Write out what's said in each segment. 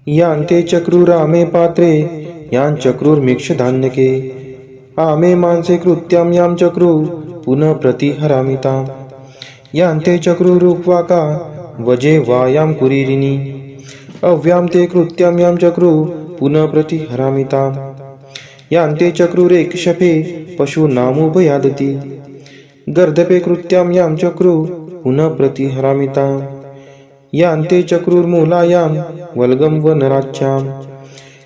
यांते चक्रुरामे पात्रे यां चक्रुर्मीक्षधान्यके आमे मांसे कृत्यां यां चक्रू पुनः प्रतिहरामिताम् यांते चक्रुरुक्वाका वजे वायां कुरीरिणी अव्यां ते कृत्यां यां चक्रू पुनः प्रतिहरामिताम् यांते चक्रुरेक्षपे पशूनामुभयादति गर्दपे कृत्यां यां चक्रू पुनः प्रतिहरामिताम् यांते चक्रुर्मूलायां वल्गं वनराच्यां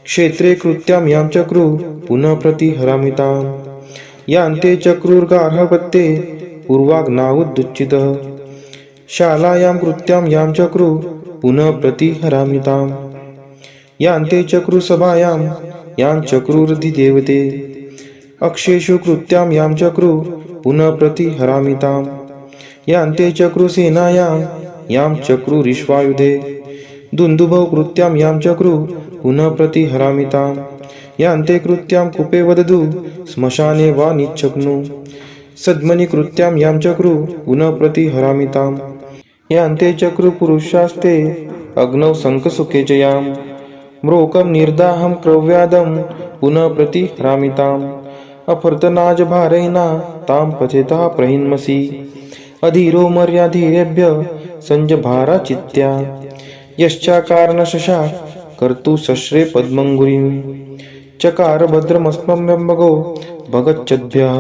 क्षेत्रे कृत्यां यां चक्रू पुनः प्रतिहरामिताम् यांते चक्रुर्गार्हपत्ये पूर्वाग्नावुदुच्चितः शालायां कृत्यां यां चक्रू पुनः प्रतिहरामिताम् यांते चक्रुसभायां यां चक्रुरधिदेवते अक्षेषु कृत्यां यां चक्रू पुनः प्रतिहरामिताम् यांते चक्रुसेनायां यां चक्रुरिश्वायुधे दुन्दुभौ कृत्यां यां चक्रू पुनः प्रतिहरामिताम् यांते कृत्यां कुपे वदतु श्मशाने वा निच्छग्नु सद्मनि कृत्यां यां चक्रू पुनः प्रतिहरामिताम् यांते चक्रुपुरुषास्ते अग्नौ शङ्खसुखे च यां म्रोकं निर्दाहं क्रव्यादं पुनः प्रतिहरामिताम् अफर्तनाजभारैना तां पथेतः प्रहिन्मसि अधीरो मर्याधीरेभ्य संजभारा चित्त्या यश्चाकारणशशा कर्तु शश्रे पद्मङ्गुरीं चकार भद्रमस्मम्यम्बगो भगच्छद्भ्यः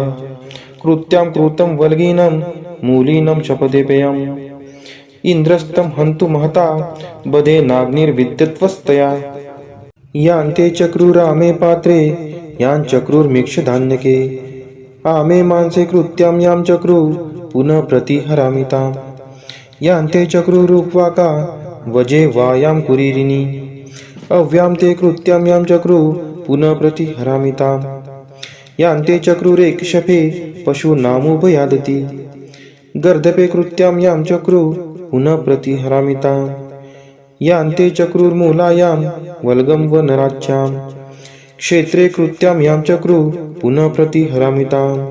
कृत्यां कृतं वल्गीनं मूलीनं शपथेपेयम् इन्द्रस्तं हन्तु महता बधे नाग्निर्विद्यत्वस्तया यांते चक्रुरामे पात्रे यां चक्रुर्मीक्षधान्यके आमे मांसे कृत्यां यां चक्रू पुनः प्रतिहरामिताम् यांते चक्रुरुक्वाका वजे वायां कुरीरिणी अव्यां ते कृत्यां यां चक्रू पुनः प्रतिहरामिताम् यांते चक्रुरेक्षपे पशूनामुभयादति गर्दपे कृत्यां यां चक्रू पुनः प्रतिहरामिताम् यांते चक्रुर्मूलायां वल्गं वनराच्यां क्षेत्रे कृत्यां यां चक्रू पुनः प्रतिहरामिताम्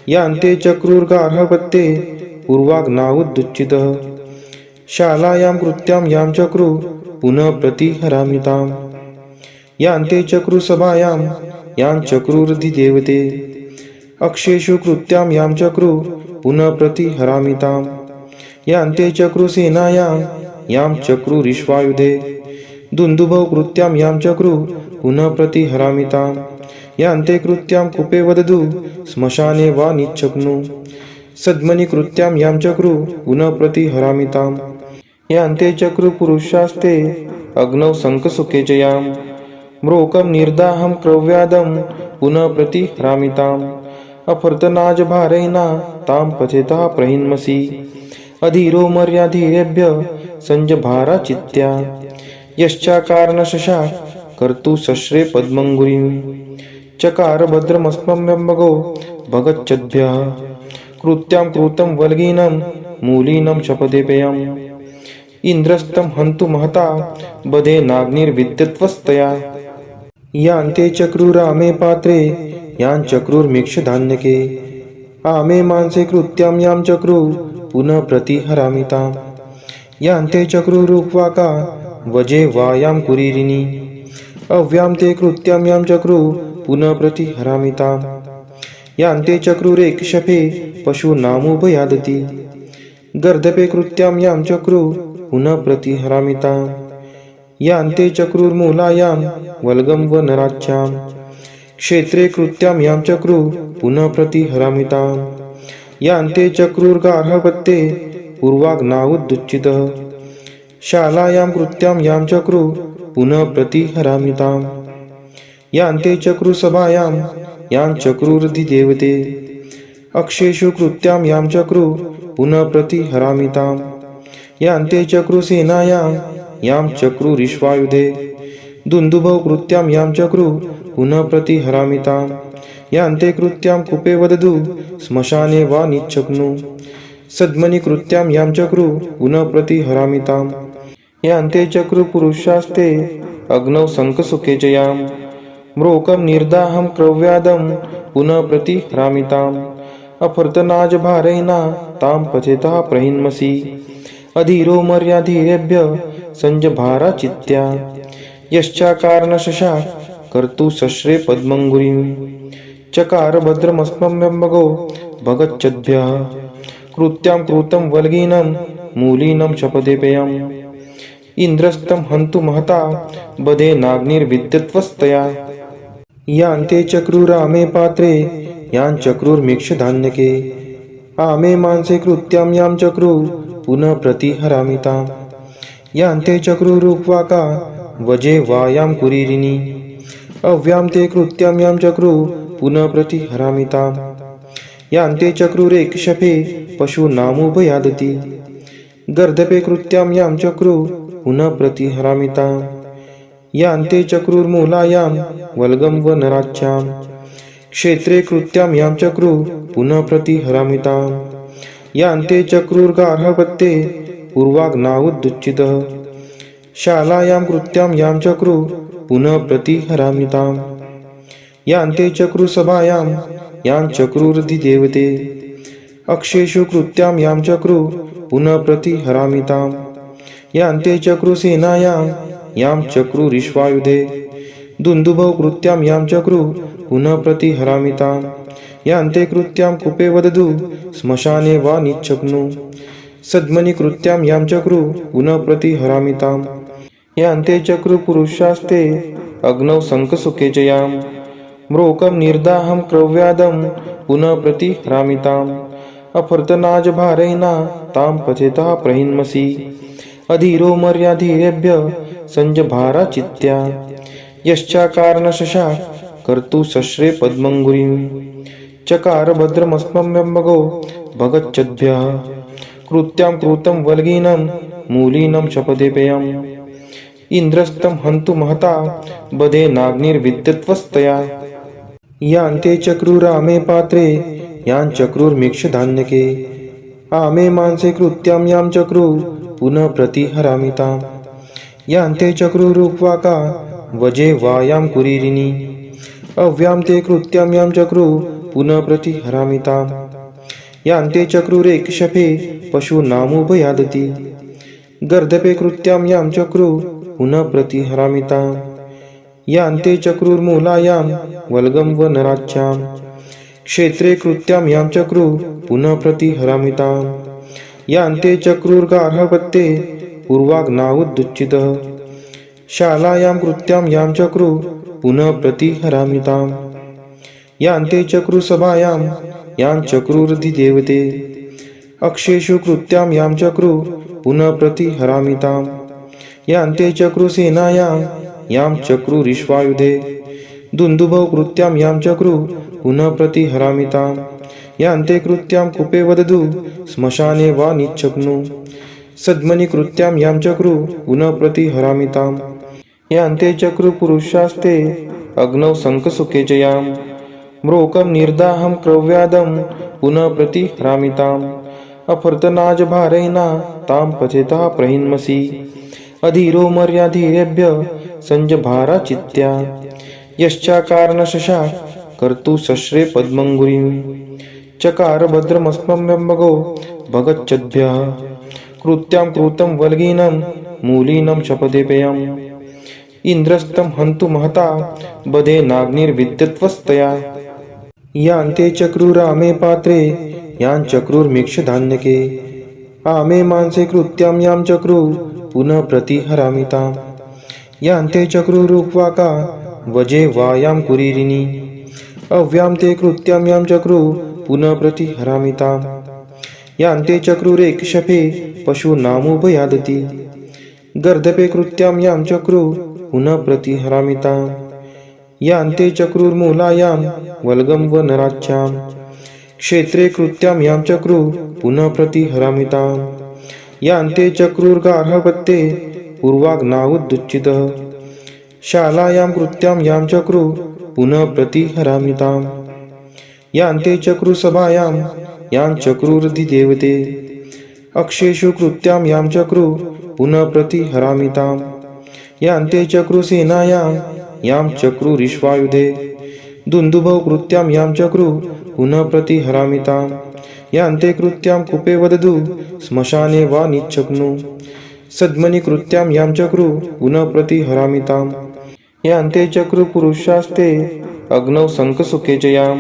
यांते चक्रुर्गार्हपत्ये पूर्वाग्नावुदुच्चितः शालायां कृत्यां यां चक्रू पुनः प्रतिहरामिताम् यांते चक्रुसभायां यां चक्रुरधिदेवते अक्षेषु कृत्यां यां चक्रू पुनः प्रतिहरामिताम् यांते चक्रुसेनायां यां चक्रुरिश्वायुधे दुन्दुभौ कृत्यां यां चक्रू पुनः प्रतिहरामिताम् यांते कृत्यां कुपे वदतु श्मशाने वा निच्छग्नु सद्मनि कृत्यां यां चक्रू पुनः प्रतिहरामिताम् यांते चक्रुपुरुषास्ते अग्नौ शङ्खसुखे च यां म्रोकं निर्दाहं क्रव्यादं पुनः प्रतिहरामिताम् अफर्तनाजभारैना तां पथेतः प्रहिन्मसि अधीरो मर्याधीरेभ्य संजभारा चित्त्या यश्चाकारणशशा कर्तु शश्रे पद्मङ्गुरीं चकार भद्रमस्मम्यम्बगो भगच्छद्भ्यः कृत्यां कृतं वल्गीनं मूलीनं शपथेपेयम् इन्द्रस्तं हन्तु महता बधे नाग्निर्विद्यत्वस्तया यांते चक्रुरामे पात्रे यां चक्रुर्मीक्षधान्यके आमे मांसे कृत्यां यां चक्रू पुनः प्रतिहरामिताम् यांते चक्रुरुक्वाका वजे वायां कुरीरिणी अव्यां ते कृत्यां यां चक्रू पुनः प्रतिहरामिताम् यांते चक्रुरेक्षपे पशूनामुभयादति गर्दपे कृत्यां यां चक्रू पुनः प्रतिहरामिताम् यांते चक्रुर्मूलायां वल्गं वनराच्यां क्षेत्रे कृत्यां यां चक्रू पुनः प्रतिहरामिताम् यांते चक्रुर्गार्हपत्ये पूर्वाग्नावुदुच्चितः शालायां कृत्यां यां चक्रू पुनः प्रतिहरामिताम् यांते चक्रुसभायां यां चक्रुरधिदेवते अक्षेषु कृत्यां यां चक्रू पुनः प्रतिहरामिताम् यांते चक्रुसेनायां यां चक्रुरिश्वायुधे दुन्दुभौ कृत्यां यां चक्रू पुनः प्रतिहरामिताम् यांते कृत्यां कुपे वदतु श्मशाने वा निच्छग्नु सद्मनि कृत्यां यां चक्रू पुनः प्रतिहरामिताम् यांते चक्रुपुरुषास्ते अग्नौ शङ्खसुखे च यां म्रोकं निर्दाहं क्रव्यादं पुनः प्रतिहरामिताम् अफर्तनाजभारैना तां पथेतः प्रहिन्मसि अधीरो मर्याधीरेभ्य संजभारा चित्त्या यश्चाकारणशशा कर्तु सश्रे पद्मंगुरीं चकार भद्रमस्मम्यम्बगो भगच्छद्भ्यः कृत्यां कृतं वल्गीनं मूलीनं शपथे पेयम् इंद्रस्तं हन्तु महता बधेनाग्निर्विद्युत्वस्तया यान्ते चक्रुरामे पात्रे यां चक्रुर्मीक्षधान्यके आमे मांसे कृत्यां यां चक्रुः पुनः प्रतिहरामि ताम् यान्ते चक्रुरुक्वाका वजे वायां कुरीरिणी अव्यां ते कृत्यां यां चक्रुः पुनः प्रतिहरामि ताम् यान्ते चक्रुरेक्षपे पशूनामुभयादति गर्दपे कृत्यां यां चक्रुः पुनः प्रतिहरामि ताम् यान्ते चक्रुर्मूलायां वल्गं वनराच्यां क्षेत्रे कृत्यां यां चक्रुः पुनः प्रतिहरामि ताम् यान्ते चक्रुर्गार्हपत्ये पूर्वाग्नावुदुच्चितः शालायां कृत्यां यां चक्रुः पुनः प्रतिहरामि ताम् यान्ते चक्रुसभायां यां चक्रुरधिदेवते अक्षेषु कृत्यां यां चक्रुः पुनः प्रतिहरामि ताम् यान्ते चक्रुसेनायां यां चक्रुरिश्वायुधे दुन्दुभौ कृत्यां यां चक्रुः पुनः प्रतिहरामि ताम् यान्ते कृत्यां कूपे वदतु श्मशाने वा निच्छग्नु सद्मनि कृत्यां यां चक्रुः पुनः प्रतिहरामि ताम् यान्ते चक्रुपुरुषास्ते अग्नौ शङ्खसुखे च यां म्रोकं निर्दाहं क्रव्यादं पुनः प्रतिहरामि ताम् अफर्तनाजभारैना तां पचेतः प्रहिन्मसि अधीरो मर्याधीरेभ्य संजभारा चित्त्या यश्चाकारणशशा कर्तु सश्रे पद्मंगुरीं चकार भद्रमस्मम्यम्बगो भगच्छद्भ्यः कृत्यां कृतं वल्गीनं मूलीनं शपथे पेयम् इंद्रस्तं हन्तु महता बधेनाग्निर्विद्युत्वस्तया यान्ते चक्रुरामे पात्रे यां चक्रुर्मीक्षधान्यके आमे मांसे कृत्यां यां चक्रुः पुनः प्रतिहरामि ताम् यान्ते चक्रुरुक्वाका वजे वायां कुरीरिणी अव्यां ते कृत्यां यां चक्रुः पुनः प्रतिहरामि ताम् यान्ते चक्रुरेक्षपे पशूनामुभयादति गर्दपे कृत्यां यां चक्रुः पुनः प्रतिहरामि ताम् यान्ते चक्रुर्मूलायां वल्गं वनराच्यां क्षेत्रे कृत्यां यां चक्रुः पुनः प्रतिहरामि ताम् यान्ते चक्रुर्गार्हपत्ये पूर्वाग्नावुदुच्चितः शालायां कृत्यां यां चक्रुः पुनः प्रतिहरामि ताम् यान्ते चक्रुसभायां यां चक्रुरधिदेवते अक्षेषु कृत्यां यां चक्रुः पुनः प्रतिहरामि ताम् यान्ते चक्रुसेनायां यां चक्रुरिश्वायुधे दुन्दुभौ कृत्यां यां चक्रुः पुनः प्रतिहरामि ताम् यान्ते कृत्यां कूपे वदतु श्मशाने वा निच्छग्नु सद्मनि कृत्यां यां चक्रुः पुनः प्रतिहरामि ताम् यान्ते चक्रुपुरुषास्ते अग्नौ शङ्खसुखे च यां म्रोकं निर्दाहं क्रव्यादं पुनः प्रतिहरामि ताम् अफर्तनाजभारैना तां पचेतः प्रहिन्मसि अधीरो मर्याधीरेभ्य संजभारा चित्त्या यश्चाकारणशशा कर्तु सश्रे पद्मंगुरीं चकार भद्रमस्मम्यम्बगो भगच्छद्भ्यः कृत्यां कृतं वल्गीनं मूलीनं शपथे पेयम् इंद्रस्तं हन्तु महता बधेनाग्निर्विद्युत्वस्तया यान्ते चक्रुरामे पात्रे यां चक्रुर्मीक्षधान्यके आमे मांसे कृत्यां यां चक्रुः पुनः प्रतिहरामि ताम् यान्ते चक्रुरुक्वाका वजे वायां कुरीरिणी अव्यां ते कृत्यां यां चक्रुः पुनः प्रतिहरामि ताम् यान्ते चक्रुरेक्षपे पशूनामुभयादति गर्दपे कृत्यां यां चक्रुः पुनः प्रतिहरामि ताम् यान्ते चक्रुर्मूलायां वल्गं वनराच्यां क्षेत्रे कृत्यां यां चक्रुः पुनः प्रतिहरामि ताम् यान्ते चक्रुर्गार्हपत्ये पूर्वाग्नावुदुच्चितः शालायां कृत्यां यां चक्रुः पुनः प्रतिहरामि ताम् यान्ते चक्रुसभायां यां चक्रुरधिदेवते अक्षेषु कृत्यां यां चक्रुः पुनः प्रतिहरामि ताम् यान्ते चक्रुसेनायां यां चक्रुरिश्वायुधे दुन्दुभौ कृत्यां यां चक्रुः पुनः प्रतिहरामि ताम् यान्ते कृत्यां कूपे वदतु श्मशाने वा निच्छग्नु सद्मनि कृत्यां यां चक्रुः पुनः प्रतिहरामि ताम् यांते चक्रू पुरुषास्ते अग्नौ शङ्खसुखे च यां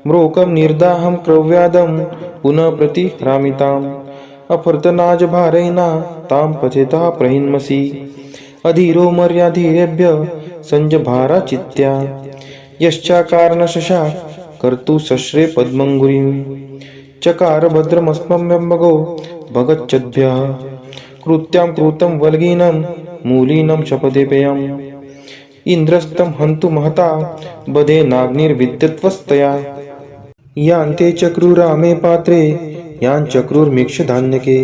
म्रोकं निर्दाहं क्रव्यादं पुनः प्रतिहरामिताम् अफर्तनाजभारैना तां पचेतः प्रहिन्मसि अधीरो मर्याधीरेभ्य संजभारा चित्त्या यश्चाकारणशशा कर्तु शस्त्रे पद्मङ्गुरीं चकार भद्रमस्मम्यम्बगो भगच्छद्भ्यः कृत्यां कृतं वल्गीनं मूलीनं शपथेपेयम् इंद्रस्तं हन्तु महता बधेनाग्निर्विद्यत्वस्तया यान्ते चक्रुरामे पात्रे यां चक्रुर्मीक्षधान्यके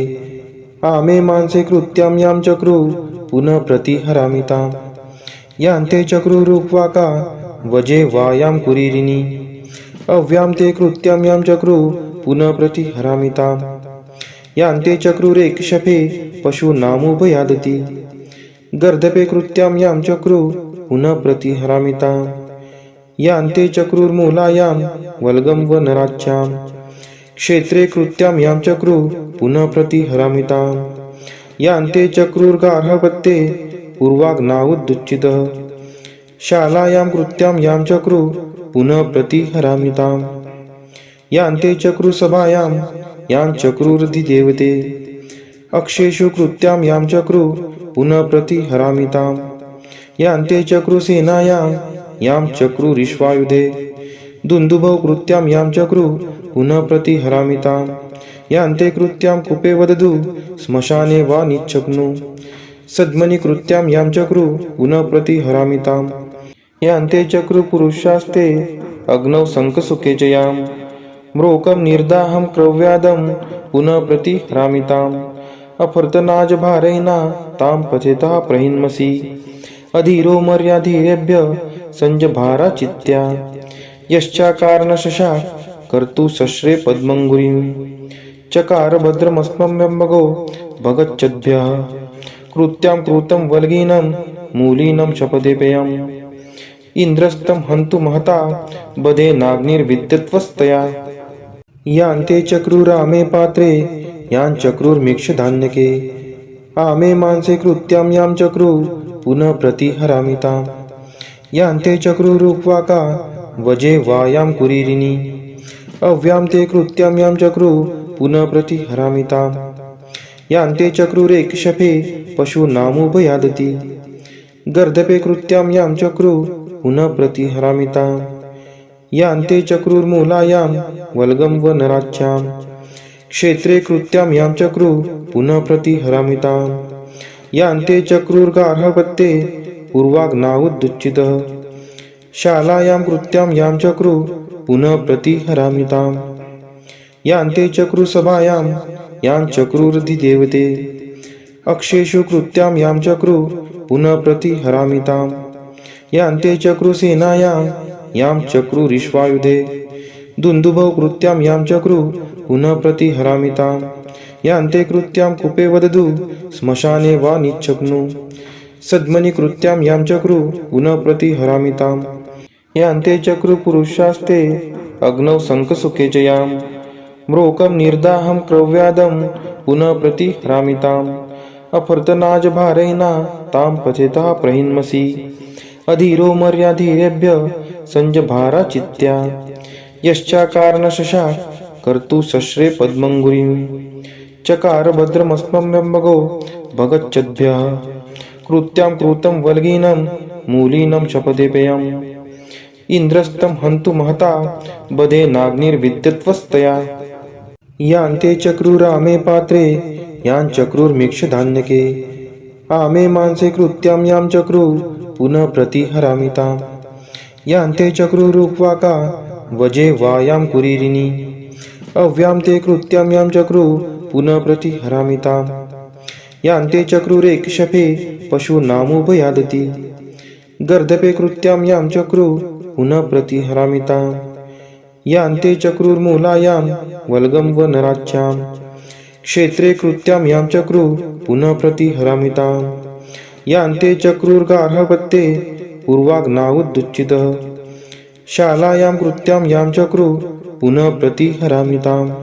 आमे मांसे कृत्यां यां चक्रू पुनः प्रतिहरामि ताम् यान्ते चक्रुरुक्वाका वजे वायां कुरीरिणी अव्यां ते कृत्यां यां चक्रू पुनः प्रतिहरामि ताम् यान्ते चक्रुरेक्षपे पशूनामुभयादति गर्दपे कृत्यां यां चक्रू पुनः प्रतिहरामि ताम् यान्ते चक्रुर्मूलायां वल्गं वनराच्यां क्षेत्रे कृत्यां यां चक्रू पुनः प्रतिहरामि ताम् यान्ते चक्रुर्गार्हपत्ये पूर्वाग्नावुदुच्चितः शालायां कृत्यां यां चक्रू पुनः प्रतिहरामि ताम् यान्ते चक्रुसभायां यां चक्रुरधिदेवते अक्षेषु कृत्यां यां चक्रू पुनः प्रतिहरामि ताम् यान्ते चक्रुसेनायां यां चक्रुरिश्वायुधे दुन्दुभौ कृत्यां यां चक्रू पुनः प्रतिहरामि ताम् यान्ते कृत्यां कूपे वदतु श्मशाने वा निच्छग्नु सद्मनि कृत्यां यां चक्रू पुनः प्रतिहरामि ताम् यान्ते चक्रुपुरुषास्ते अग्नौ शङ्खसुखे च यां म्रोकं निर्दाहं क्रव्यादं पुनः प्रतिहरामि ताम् अफर्तनाजभारैना तां पचेतः प्रहिन्मसि अधीरो मर्याधीरेभ्य संजभारा चित्त्या यश्चाकारणशशा कर्तु शस्त्रे पद्मङ्गुरीं चकार भद्रमस्मम्यम्बगो भगच्छद्भ्यः कृत्यां कृतं वल्गीनं मूलीनं शपथेपेयम् इंद्रस्तं हन्तु महता बधेनाग्निर्विद्यत्वस्तया यान्ते चक्रुरामे पात्रे यां चक्रुर्मीक्षधान्यके आमे मांसे कृत्यां यां चक्रू पुनः प्रतिहरामि ताम् यान्ते चक्रुरुक्वाका वजे वायां कुरीरिणी अव्यां ते कृत्यां यां चक्रू पुनः प्रतिहरामि ताम् यान्ते चक्रुरेक्षपे पशूनामुभयादति गर्दपे कृत्यां यां चक्रू पुनः प्रतिहरामि ताम् यान्ते चक्रुर्मूलायां वल्गं वनराच्यां क्षेत्रे कृत्यां यां चक्रू पुनः प्रतिहरामि ताम् यान्ते चक्रुर्गार्हपत्ये पूर्वाग्नावुदुच्चितः शालायां कृत्यां यां चक्रू पुनः प्रतिहरामि ताम् यान्ते चक्रुसभायां यां चक्रुरधिदेवते अक्षेषु कृत्यां यां चक्रू पुनः प्रतिहरामि ताम् यान्ते चक्रुसेनायां यां चक्रुरिश्वायुधे दुन्दुभौ कृत्यां यां चक्रू पुनः प्रतिहरामि ताम् यान्ते कृत्यां कूपे वदतु श्मशाने वा निच्छग्नु सद्मनि कृत्यां यां चक्रू पुनः प्रतिहरामि ताम् यान्ते चक्रुपुरुषास्ते अग्नौ शङ्खसुखे च यां म्रोकं निर्दाहं क्रव्यादं पुनः प्रतिहरामि ताम् अफर्तनाजभारैना तां पचेतः प्रहिन्मसि अधीरो मर्याधीरेभ्य संजभारा चित्त्या यश्चाकारणशशा कर्तु शस्त्रे पद्मङ्गुरीं चकार भद्रमस्मम्यम्बगो भगच्छद्भ्यः कृत्यां कृतं वल्गीनं मूलीनं शपथेपेयम् इंद्रस्तं हन्तु महता बधेनाग्निर्विद्यत्वस्तया यान्ते चक्रुरामे पात्रे यां चक्रुर्मीक्षधान्यके आमे मांसे कृत्यां यां चक्रू पुनः प्रतिहरामि ताम् यान्ते चक्रुरुक्वाका वजे वायां कुरीरिणी अव्यां ते कृत्यां यां चक्रू पुनः प्रतिहरामि ताम् यान्ते चक्रुरेक्षपे पशूनामुभयादति गर्दपे कृत्यां यां चक्रू पुनः प्रतिहरामि ताम् यान्ते चक्रुर्मूलायां वल्गं वनराच्यां क्षेत्रे कृत्यां यां चक्रू पुनः प्रतिहरामि ताम् यान्ते चक्रुर्गार्हपत्ये पूर्वाग्नावुदुच्चितः शालायां कृत्यां यां चक्रू पुनः प्रतिहरामि ताम्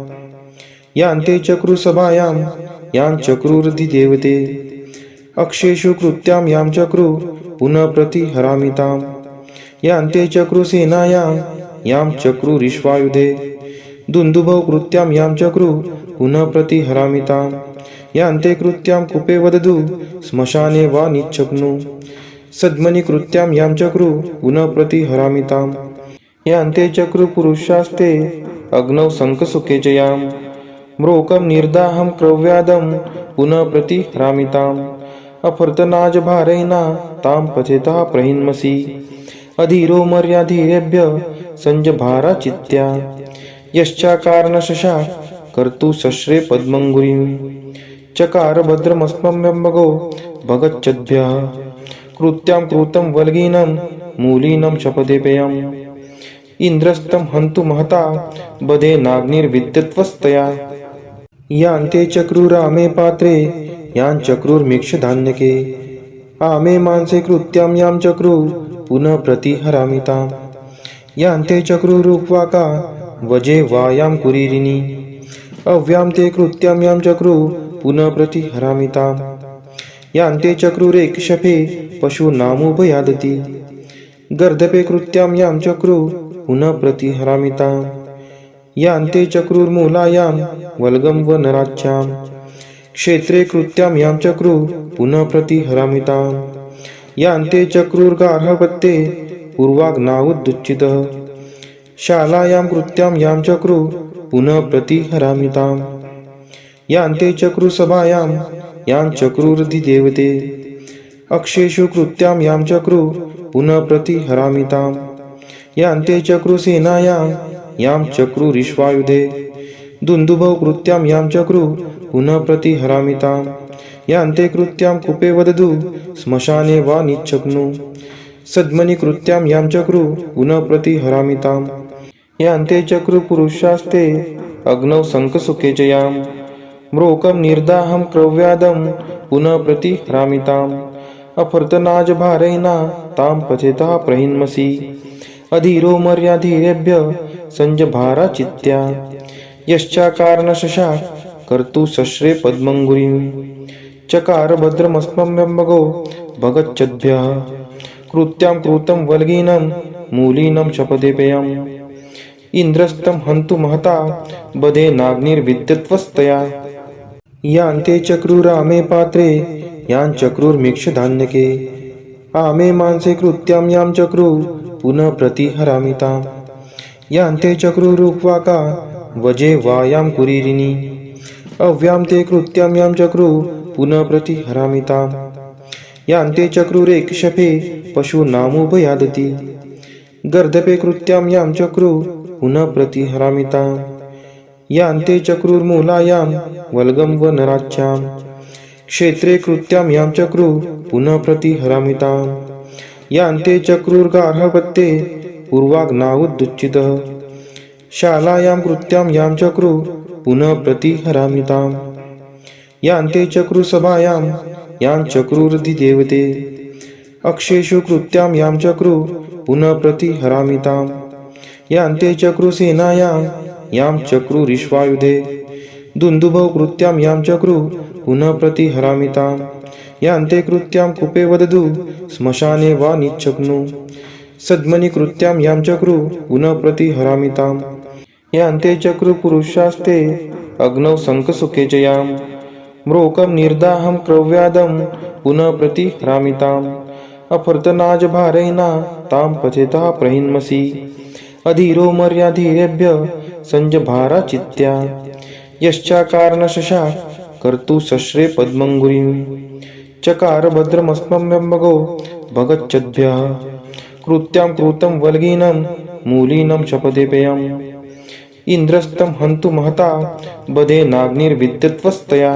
यान्ते चक्रुसभायां यां चक्रुरधिदेवते अक्षेषु कृत्यां यां चक्रू पुनः प्रतिहरामिताम् यान्ते चक्रुसेनायां यां चक्रुरिश्वायुधे दुन्दुभौ कृत्यां यां चक्रु पुनः प्रतिहरामिताम् यान्ते कृत्यां कुपे वदतु श्मशाने वा निच्छग्नु सद्मनि कृत्यां यां चक्रु पुनः प्रतिहरामिताम् यान्ते चक्रु पुरुषास्ते अग्नौ शङ्खसुखे च यां म्रोकं निर्दाहं क्रव्यादं पुनः प्रतिहरामिताम् अफर्तनाजभारैना तां पथेतः प्रहिन्मसि अधीरो मर्याधीरेभ्य संजभारा चित्त्या यश्चाकारणशशा कर्तु शस्त्रे पद्मङ्गुरीं चकार भद्रमस्मभ्यम्बगो भगच्छद्भ्यः कृत्यां कृतं वल्गीनं मूलीनं शपथेपेयम् इन्द्रस्तं हन्तु महता बधेनाग्निर्विद्युत्वस्तया यान्ते चक्रुरामे पात्रे यां चक्रुर्मीक्षधान्यके आमे मांसे कृत्यां यां चक्रु पुनः प्रतिहरामिताम् यान्ते चक्रुरुक्वाका वजे वायां कुरीरिणी अव्यां ते कृत्यां यां चक्रु पुनः प्रतिहरामिताम् यान्ते चक्रुरेक्षपे पशूनामुभयादति गर्दपे कृत्यां यां चक्रु पुनः प्रतिहरामिताम् यान्ते चक्रुर्मूलायां वल्गं वनराच्यां क्षेत्रे कृत्यां यां चक्रु पुनः प्रतिहरामिताम् यान्ते चक्रुर्गार्हपत्ये पूर्वाग्नावुदुच्चितः शालायां कृत्यां यां चक्रु पुनः प्रतिहरामिताम् यान्ते चक्रुसभायां यां चक्रुरधिदेवते अक्षेषु कृत्यां यां चक्रु पुनः प्रतिहरामिताम् यान्ते चक्रुसेनायां यां चक्रुरिश्वायुधे दुन्दुभौ कृत्यां यां चक्रु पुनः प्रतिहरामिताम् यान्ते कृत्यां कुपे वदतु श्मशाने वा निच्छग्नु सद्मनि कृत्यां यां चक्रु पुनः प्रतिहरामिताम् यान्ते चक्रु पुरुषास्ते अग्नौ शङ्खसुखे च यां म्रोकं निर्दाहं क्रव्यादं पुनः प्रतिहरामिताम् अफर्तनाजभारैना तां पथेतः प्रहिन्मसि अधीरो मर्याधीरेभ्य संजभारा चित्त्या यश्चाकारणशशा कर्तु शस्त्रे पद्मङ्गुरीं चकार भद्रमस्मभ्यम्बगो भगच्छद्भ्यः कृत्यां कृतं वल्गीनं मूलीनं शपथेपेयम् इन्द्रस्तं हन्तु महता बधेनाग्निर्विद्युत्वस्तया यान्ते चक्रुरामे पात्रे यां चक्रुर्मीक्षधान्यके आमे मांसे कृत्यां यां चक्रु पुनः प्रतिहरामिताम् यान्ते चक्रुरुक्वाका वजे वायां कुरीरिणी अव्यां ते कृत्यां यां चक्रु पुनः प्रतिहरामिताम् यान्ते चक्रुरेक्षपे पशूनामुभयादति गर्दपे कृत्यां यां चक्रु पुनः प्रतिहरामिताम् यान्ते चक्रुर्मूलायां वल्गं वनराच्यां क्षेत्रे कृत्यां यां चक्रु पुनः प्रतिहरामिताम् यान्ते चक्रुर्गार्हपत्ये पूर्वाग्नावुदुच्चितः शालायां कृत्यां यां चक्रु पुनः प्रतिहरामिताम् यान्ते चक्रुसभायां यां चक्रुरधिदेवते अक्षेषु कृत्यां यां चक्रु पुनः प्रतिहरामिताम् यान्ते चक्रुसेनायां यां चक्रुरिश्वायुधे दुन्दुभौ कृत्यां यां चक्रु पुनः प्रतिहरामिताम् यान्ते कृत्यां कुपे वदतु श्मशाने वा निच्छग्नु सद्मनि कृत्यां यां चक्रु पुनः प्रतिहरामिताम् यान्ते चक्रु पुरुषास्ते अग्नौ शङ्खसुखे च यां म्रोकं निर्दाहं क्रव्यादं पुनः प्रतिहरामिताम् अफर्तनाजभारैना तां पथेतः प्रहिन्मसि अधीरो मर्याधीरेभ्य संजभारा चित्त्या यश्चाकारणशशा कर्तु शस्त्रे पद्मङ्गुरीं चकार भद्रमस्मभ्यम्बगो भगच्छद्भ्यः कृत्यां कृतं वल्गीनं मूलीनं शपथेपेयम् इन्द्रस्तं हन्तु महता बधेनाग्निर्विद्युत्वस्तया